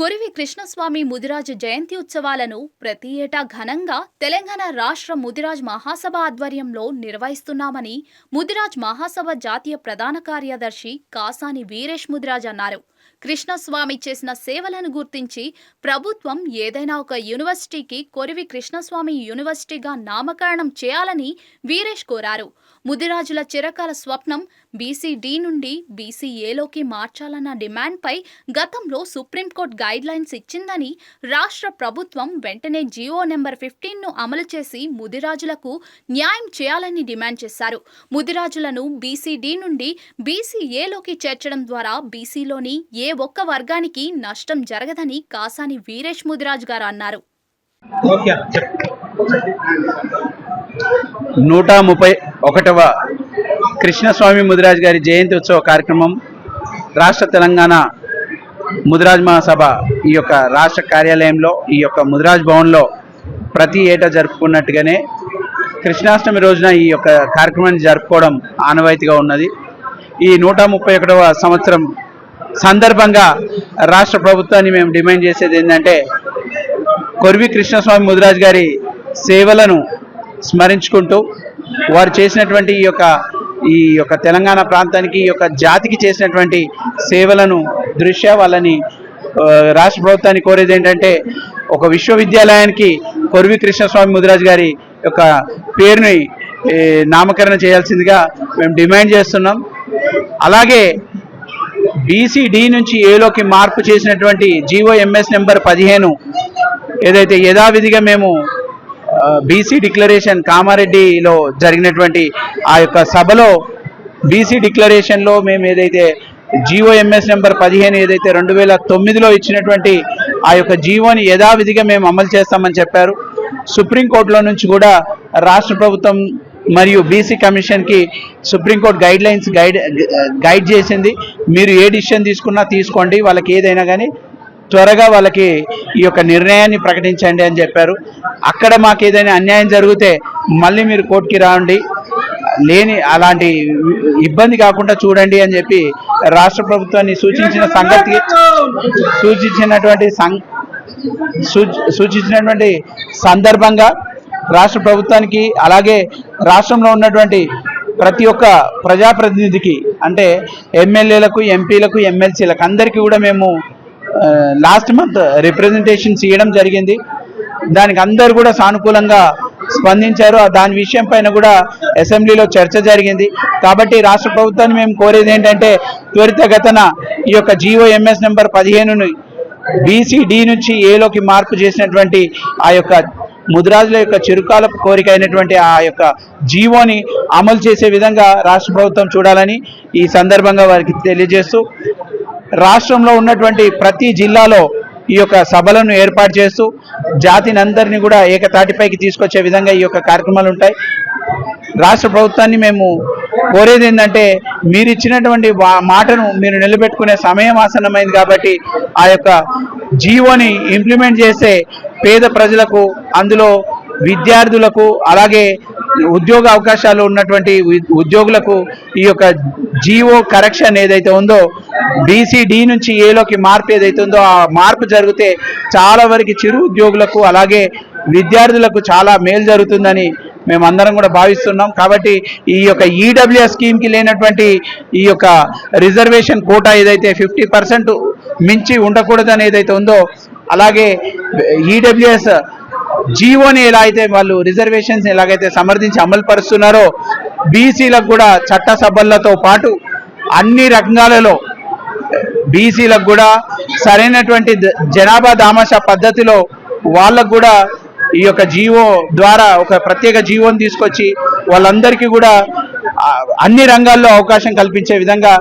కొరివి కృష్ణస్వామి ముదిరాజ్ జయంతి ఉత్సవాలను ప్రతి ఏటా ఘనంగా తెలంగాణ రాష్ట్ర ముదిరాజ్ మహాసభ ఆధ్వర్యంలో నిర్వహిస్తున్నామని ముదిరాజ్ మహాసభ జాతీయ ప్రధాన కార్యదర్శి కాసాని వీరేష్ ముదిరాజ్ అన్నారు. కృష్ణస్వామి చేసిన సేవలను గుర్తించి ప్రభుత్వం ఏదైనా ఒక యూనివర్సిటీకి కొరివి కృష్ణస్వామి యూనివర్సిటీగా నామకరణం చేయాలని వీరేష్ కోరారు. ముదిరాజుల చిరకాల స్వప్నం బీసీ-డి నుండి బీసీ-ఏలోకి మార్చాలన్న డిమాండ్పై గతంలో సుప్రీంకోర్టు గైడ్లైన్స్ ఇచ్చిందని, రాష్ట్ర ప్రభుత్వం వెంటనే జీవో నెంబర్ 15ను అమలు చేసి ముదిరాజులకు న్యాయం చేయాలని డిమాండ్ చేశారు. ముదిరాజులను బీసీ-డి నుండి బీసీ-ఏలోకి చేర్చడం ద్వారా బీసీలోని ఏ ఒక్క వర్గానికి నష్టం జరగదని కాసాని వీరేష్ ముదిరాజ్ గారు అన్నారు. 131వ కృష్ణస్వామి ముదిరాజ్ గారి జయంతి ఉత్సవ కార్యక్రమం రాష్ట్ర తెలంగాణ ముదిరాజ్ మహాసభ ఈ యొక్క రాష్ట్ర కార్యాలయంలో ఈ యొక్క ముదిరాజ్ భవన్లో ప్రతి ఏటా జరుపుకున్నట్టుగానే కృష్ణాష్టమి రోజున ఈ యొక్క కార్యక్రమాన్ని జరుపుకోవడం ఆనవాయితీగా ఉన్నది. ఈ 131వ సంవత్సరం సందర్భంగా రాష్ట్ర ప్రభుత్వాన్ని మేము డిమాండ్ చేసేది ఏంటంటే, కొరివి కృష్ణస్వామి ముదిరాజ్ గారి సేవలను స్మరించుకుంటూ వారు చేసినటువంటి ఈ యొక్క తెలంగాణ ప్రాంతానికి ఈ యొక్క జాతికి చేసినటువంటి సేవలను దృష్ట్యా వాళ్ళని రాష్ట్ర ప్రభుత్వాన్ని కోరేది ఏంటంటే, ఒక విశ్వవిద్యాలయానికి కొరివి కృష్ణస్వామి ముదిరాజ్ గారి యొక్క పేరుని నామకరణ చేయాల్సిందిగా మేము డిమాండ్ చేస్తున్నాం. అలాగే బీసీ-డి నుంచి ఏలోకి మార్పు చేసినటువంటి జీవో ఎంఎస్ నెంబర్ 15 ఏదైతే యథావిధిగా మేము బీసీ డిక్లరేషన్ కామారెడ్డిలో జరిగినటువంటి ఆ యొక్క సభలో బీసీ డిక్లరేషన్లో మేము ఏదైతే జీవో ఎంఎస్ నెంబర్ 15 ఏదైతే 2009లో ఇచ్చినటువంటి ఆ యొక్క జీవోని యథావిధిగా మేము అమలు చేస్తామని చెప్పారు. సుప్రీంకోర్టులో నుంచి కూడా రాష్ట్ర ప్రభుత్వం మరియు బీసీ కమిషన్కి సుప్రీంకోర్టు గైడ్ చేసింది. మీరు ఏ డిసిషన్ తీసుకున్నా తీసుకోండి, వాళ్ళకి ఏదైనా కానీ త్వరగా వాళ్ళకి ఈ యొక్క నిర్ణయాన్ని ప్రకటించండి అని చెప్పారు. అక్కడ మాకు ఏదైనా అన్యాయం జరిగితే మళ్ళీ మీరు కోర్టుకి రాండి, లేని అలాంటి ఇబ్బంది కాకుండా చూడండి అని చెప్పి రాష్ట్ర ప్రభుత్వాన్ని సూచించినటువంటి సందర్భంగా రాష్ట్ర ప్రభుత్వానికి, అలాగే రాష్ట్రంలో ఉన్నటువంటి ప్రతి ఒక్క ప్రజాప్రతినిధికి, అంటే ఎమ్మెల్యేలకు, ఎంపీలకు, ఎమ్మెల్సీలకు అందరికీ కూడా మేము లాస్ట్ మంత్ రిప్రజెంటేషన్స్ ఇవ్వడం జరిగింది. దానికి అందరు కూడా సానుకూలంగా స్పందించారు. దాని విషయం పైన కూడా అసెంబ్లీలో చర్చ జరిగింది. కాబట్టి రాష్ట్ర ప్రభుత్వాన్ని మేము కోరేది ఏంటంటే, త్వరితగతన ఈ యొక్క జీవో ఎంఎస్ నెంబర్ 15ను బీసీ-డి నుంచి ఏలోకి మార్పు చేసినటువంటి ఆ యొక్క ముదిరాజుల యొక్క చిరుకాలపు కోరిక అయినటువంటి ఆ యొక్క జీవోని అమలు చేసే విధంగా రాష్ట్ర ప్రభుత్వం చూడాలని ఈ సందర్భంగా వారికి తెలియజేస్తూ, రాష్ట్రంలో ఉన్నటువంటి ప్రతి జిల్లాలో ఈ యొక్క సభలను ఏర్పాటు చేస్తూ జాతిని అందరినీ కూడా ఏకతాటిపైకి తీసుకొచ్చే విధంగా ఈ యొక్క కార్యక్రమాలు ఉంటాయి. రాష్ట్ర ప్రభుత్వాన్ని మేము కోరేది ఏంటంటే, మీరు ఇచ్చినటువంటి మాటను మీరు నిలబెట్టుకునే సమయం ఆసన్నమైంది కాబట్టి ఆ యొక్క జీవోని ఇంప్లిమెంట్ చేసే పేద ప్రజలకు, అందులో విద్యార్థులకు, అలాగే ఉద్యోగ అవకాశాలు ఉన్నటువంటి ఉద్యోగులకు ఈ యొక్క జీవో కరెక్షన్ ఏదైతే ఉందో, బీసీ-డి నుంచి ఏలోకి మార్పు ఏదైతే ఉందో ఆ మార్పు జరిగితే చాలా వరకు చిరు ఉద్యోగులకు, అలాగే విద్యార్థులకు చాలా మేలు జరుగుతుందని మేమందరం కూడా భావిస్తున్నాం. కాబట్టి ఈ యొక్క ఈడబ్ల్యూఎస్ స్కీమ్కి లేనటువంటి ఈ యొక్క రిజర్వేషన్ కోటా ఏదైతే 50% మించి ఉండకూడదని ఏదైతే ఉందో, అలాగే ఈడబ్ల్యూఎస్ జీవోని ఎలా అయితే వాళ్ళు రిజర్వేషన్స్ ఎలాగైతే సమర్థించి అమలు పరుస్తున్నారో, బీసీలకు కూడా చట్టసభలతో పాటు అన్ని రంగాలలో బీసీలకు కూడా సరైనటువంటి జనాభా దామాషా పద్ధతిలో వాళ్ళకు కూడా ఈ యొక్క జీవో ద్వారా ఒక ప్రత్యేక జీవోని తీసుకొచ్చి వాళ్ళందరికీ కూడా అన్ని రంగాల్లో అవకాశం కల్పించే విధంగా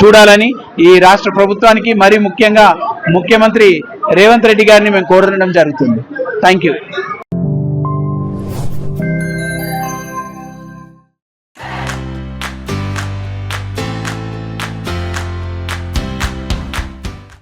చూడాలని ఈ రాష్ట్ర ప్రభుత్వానికి, మరి ముఖ్యంగా ముఖ్యమంత్రి రేవంత్ రెడ్డి గారిని మేము కోరడం జరుగుతుంది. Thank you.